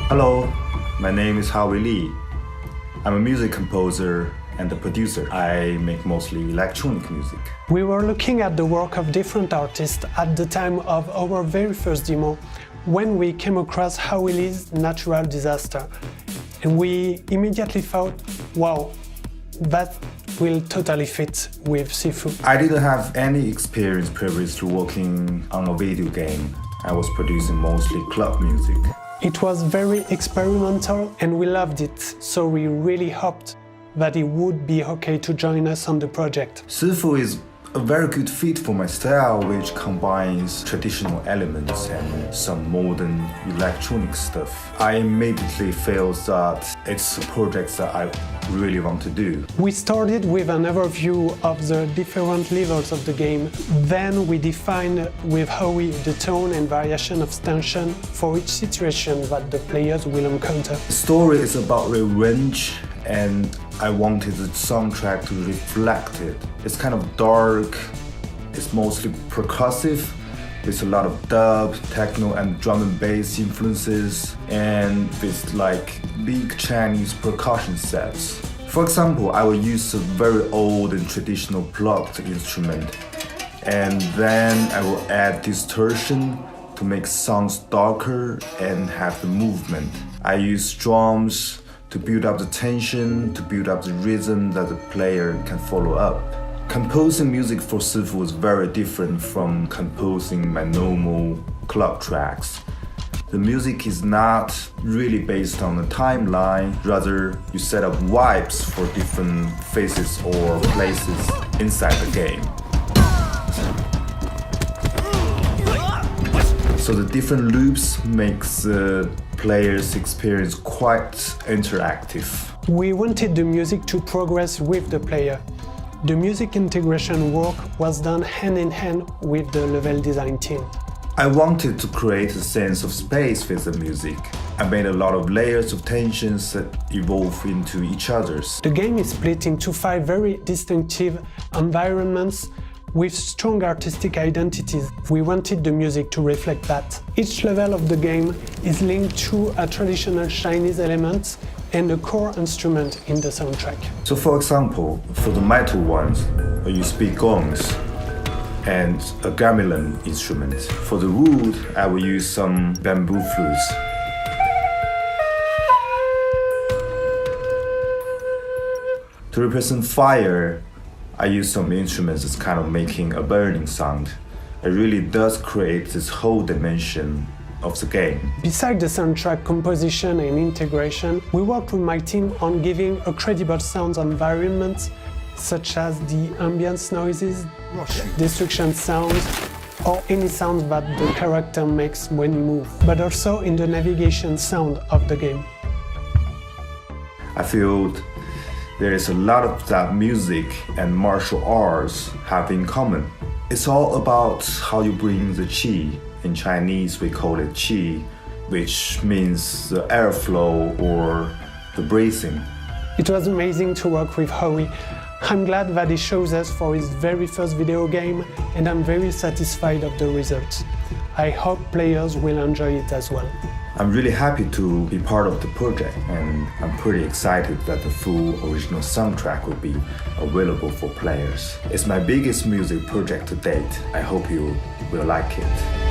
Hello, my name is Howie Lee. I'm a music composer and a producer. I make mostly electronic music. We were looking at the work of different artists at the time of our very first demo when we came across Howie Lee's Natural Disaster. And we immediately thought, wow, that will totally fit with Sifu. I didn't have any experience previous to working on a video game. I was producing mostly club music. It was very experimental and we loved it, so we really hoped that it would be okay to join us on the project. Sifu is a very good fit for my style, which combines traditional elements and some modern electronic stuff. I immediately felt that it's a project that I really want to do. We started with an overview of the different levels of the game. Then we defined with Howie the tone and variation of tension for each situation that the players will encounter. The story is about revenge, and I wanted the soundtrack to reflect it. It's kind of dark, it's mostly percussive, with a lot of dub, techno and drum and bass influences, and with like big Chinese percussion sets. For example, I will use a very old and traditional plucked instrument, and then I will add distortion to make sounds darker and have the movement. I use drums to build up the tension, to build up the rhythm that the player can follow up. Composing music for Sifu was very different from composing my normal club tracks. The music is not really based on a timeline, rather you set up vibes for different phases or places inside the game. So the different loops makes the player's experience quite interactive. We wanted the music to progress with the player. The music integration work was done hand in hand with the level design team. I wanted to create a sense of space with the music. I made a lot of layers of tensions that evolve into each other's. The game is split into 5 very distinctive environments with strong artistic identities. We wanted the music to reflect that. Each level of the game is linked to a traditional Chinese element and a core instrument in the soundtrack. So for example, for the metal ones, I use big gongs and a gamelan instrument. For the wood, I will use some bamboo flutes. To represent fire, I use some instruments that's kind of making a burning sound. It really does create this whole dimension of the game. Besides the soundtrack composition and integration, we worked with my team on giving a credible sound environment, such as the ambience noises, destruction sounds, or any sound that the character makes when he moves, but also in the navigation sound of the game. I feel there is a lot of that music and martial arts have in common. It's all about how you bring the qi. In Chinese, we call it qi, which means the airflow or the breathing. It was amazing to work with Howie. I'm glad that he chose us for his very first video game, and I'm very satisfied of the results. I hope players will enjoy it as well. I'm really happy to be part of the project, and I'm pretty excited that the full original soundtrack will be available for players. It's my biggest music project to date. I hope you will like it.